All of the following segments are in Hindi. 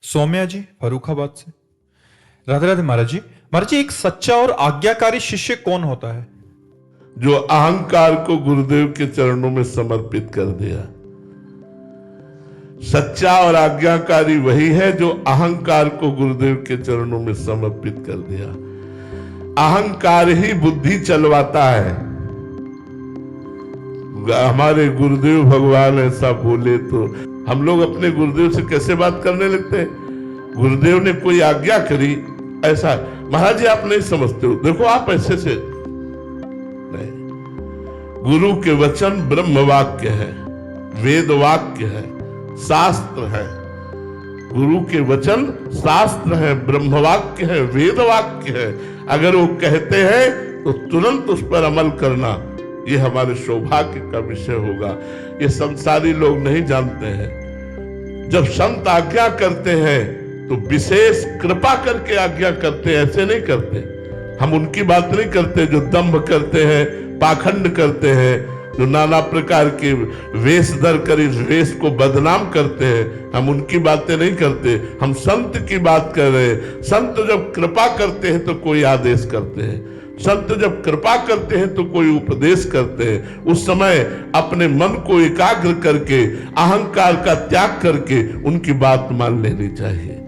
सौम्या जी फर्रुखाबाद से। राधे राधे महाराज जी। महाराज जी, एक सच्चा और आज्ञाकारी शिष्य कौन होता है? जो अहंकार को गुरुदेव के चरणों में समर्पित कर दिया। सच्चा और आज्ञाकारी वही है जो अहंकार को गुरुदेव के चरणों में समर्पित कर दिया। अहंकार ही बुद्धि चलवाता है। हमारे गुरुदेव भगवान ऐसा बोले तो हम लोग अपने गुरुदेव से कैसे बात करने लगते हैं। गुरुदेव ने कोई आज्ञा करी, ऐसा महाराज जी आप नहीं समझते हो, देखो आप ऐसे से नहीं। गुरु के वचन ब्रह्म वाक्य है, वेद वाक्य है, शास्त्र है। गुरु के वचन शास्त्र है, ब्रह्म वाक्य है, वेद वाक्य है। अगर वो कहते हैं तो तुरंत उस पर अमल करना, ये हमारे सौभाग्य का विषय होगा। ये संसारी लोग नहीं जानते हैं। जब संत आज्ञा करते हैं तो विशेष कृपा करके आज्ञा करते हैं, ऐसे नहीं करते। हम उनकी बात नहीं करते जो दंभ करते हैं, पाखंड करते हैं, जो नाना प्रकार के वेश धर कर इस वेश को बदनाम करते हैं। हम उनकी बातें नहीं करते, हम संत की बात कर रहे हैं। संत जब कृपा करते हैं तो कोई आदेश करते हैं, संत जब कृपा करते हैं तो कोई उपदेश करते हैं। उस समय अपने मन को एकाग्र करके, अहंकार का त्याग करके उनकी बात मान लेनी चाहिए।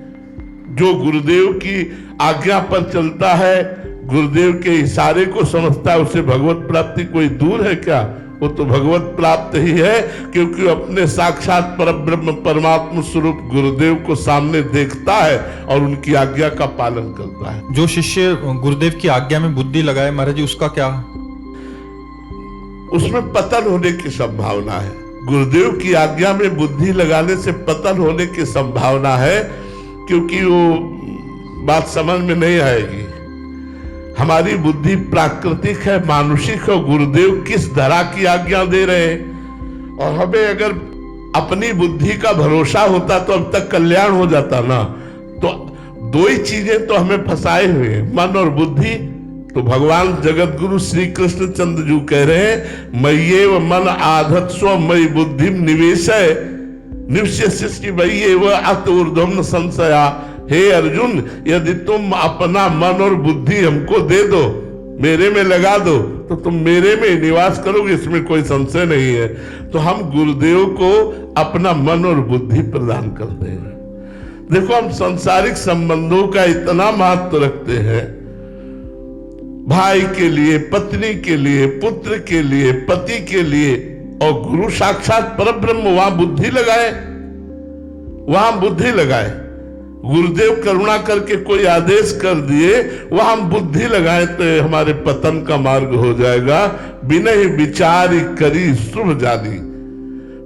जो गुरुदेव की आज्ञा पर चलता है, गुरुदेव के इशारे को समझता है, उसे भगवत प्राप्ति कोई दूर है क्या? वो तो भगवत प्राप्त ही है, क्योंकि अपने साक्षात परब्रह्म परमात्मा स्वरूप गुरुदेव को सामने देखता है और उनकी आज्ञा का पालन करता है। जो शिष्य गुरुदेव की आज्ञा में बुद्धि लगाए महाराज जी, उसका क्या? उसमें पतन होने की संभावना है। गुरुदेव की आज्ञा में बुद्धि लगाने से पतन होने की संभावना है, क्योंकि वो बात समझ में नहीं आएगी। हमारी बुद्धि प्राकृतिक है, मानुषिक है। गुरुदेव किस धरा की आज्ञा दे रहे हैं, और हमें अगर अपनी बुद्धि का भरोसा होता तो अब तक कल्याण हो जाता ना। तो दो ही चीजें तो हमें फंसाए हुए हैं, मन और बुद्धि। तो भगवान जगत गुरु श्री कृष्ण चंद्र जी कह रहे हैं, मय्येव मन आधत स्व मयि बुद्धि निवेशय निवश्यसि मय्येव अत ऊर्ध्वं संशया। हे अर्जुन, यदि तुम अपना मन और बुद्धि हमको दे दो, मेरे में लगा दो, तो तुम मेरे में निवास करोगे, इसमें कोई संशय नहीं है। तो हम गुरुदेव को अपना मन और बुद्धि प्रदान करते हैं। देखो, हम सांसारिक संबंधों का इतना महत्व रखते हैं, भाई के लिए, पत्नी के लिए, पुत्र के लिए, पति के लिए, और गुरु साक्षात परब्रह्म वहां बुद्धि लगाए, वहां बुद्धि लगाए। गुरुदेव करुणा करके कोई आदेश कर दिए, वह हम बुद्धि लगाए तो हमारे पतन का मार्ग हो जाएगा। बिना ही विचार करी शुभ जानी।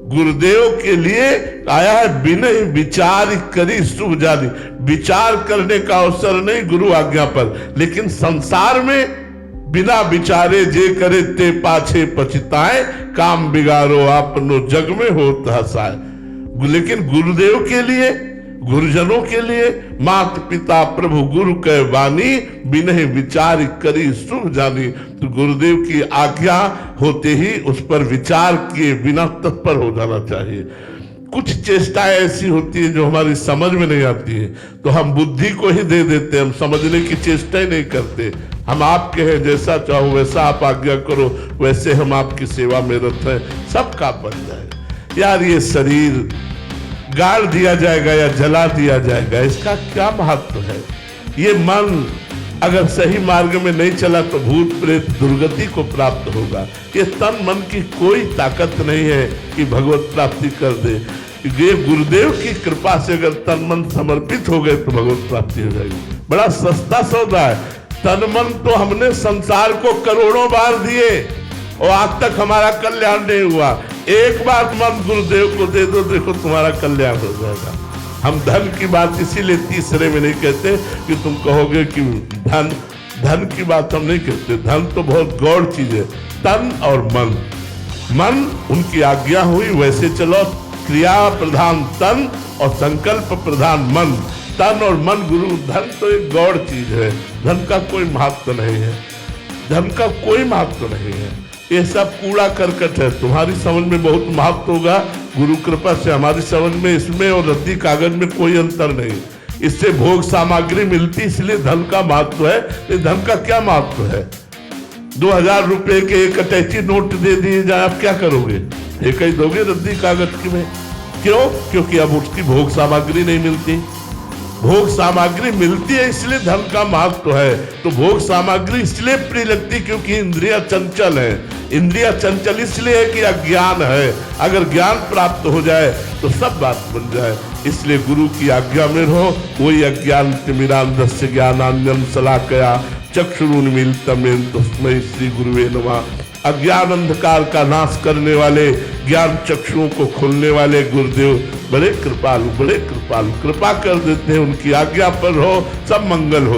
गुरुदेव के लिए आया है, बिना ही विचार करी शुभ जानी। विचार करने का अवसर नहीं गुरु आज्ञा पर, लेकिन संसार में बिना विचारे जे करे ते पाछे पछताए, काम बिगाड़ो आपनो जग में होत हसाए। लेकिन गुरुदेव के लिए, गुरुजनों के लिए, माता पिता प्रभु गुरु कह वाणी, बिनहि विचार करी शुभ जानी। तो गुरुदेव की आज्ञा होते ही उस पर विचार किए बिना तत्पर हो जाना चाहिए। कुछ चेष्टाएं ऐसी होती है जो हमारी समझ में नहीं आती है, तो हम बुद्धि को ही दे देते हैं, हम समझने की चेष्टा ही नहीं करते। हम आपके हैं, जैसा चाहो वैसा आप आज्ञा करो, वैसे हम आपकी सेवा में रत हैं, सब काम बन जाएगा। यार, ये शरीर गाड़ दिया जाएगा या जला दिया जाएगा, इसका क्या महत्व है? ये मन अगर सही मार्ग में नहीं चला तो भूत प्रेत दुर्गति को प्राप्त होगा। ये तन मन की कोई ताकत नहीं है कि भगवत प्राप्ति कर दे। ये गुरुदेव की कृपा से अगर तन मन समर्पित हो गए तो भगवत प्राप्ति हो जाएगी। बड़ा सस्ता सौदा है। तन मन तो हमने संसार को करोड़ों बार दिए और आज तक हमारा कल्याण नहीं हुआ। एक बार मन गुरुदेव को दे दो, देखो तुम्हारा कल्याण हो जाएगा। हम धन की बात इसीलिए तीसरे में नहीं कहते कि तुम कहोगे कि धन की बात हम नहीं कहते। धन तो बहुत गौड़ चीज है। तन और मन, मन उनकी आज्ञा हुई वैसे चलो। क्रिया प्रधान तन और संकल्प प्रधान मन। तन और मन गुरु। धन तो एक गौड़ चीज है, धन का कोई महत्व नहीं है, धन का कोई महत्व नहीं है। ये सब कूड़ा करकट है। तुम्हारी समझ में बहुत महत्व होगा, गुरु कृपा से हमारी समझ में इसमें और रद्दी कागज में कोई अंतर नहीं। इससे भोग सामग्री मिलती, इसलिए धन का महत्व है। ये धन का क्या महत्व है? 2000 रुपए के एक अटैची नोट दे दिए जाए, आप क्या करोगे? एक ही दोगे रद्दी कागज की में। क्यों? क्योंकि अब उसकी भोग सामग्री नहीं मिलती। भोग सामग्री मिलती है इसलिए धन का महत्व है। तो भोग सामग्री इसलिए प्रिय लगती क्योंकि इंद्रिया चंचल है। इंद्रिया चंचल इसलिए है कि अज्ञान है। अगर ज्ञान प्राप्त हो जाए तो सब बात बन जाए। इसलिए गुरु की आज्ञा में रहो। वही अज्ञान तिमिरांधस्य ज्ञानांजन शलाकया चक्षुरुन्मीलितं येन तस्मै श्री गुरुवे नमः। अज्ञान अंधकार का नाश करने वाले, ज्ञान चक्षुओं को खोलने वाले गुरुदेव बड़े कृपालु, बड़े कृपालु, कृपा कर देते हैं। उनकी आज्ञा पर हो, सब मंगल हो।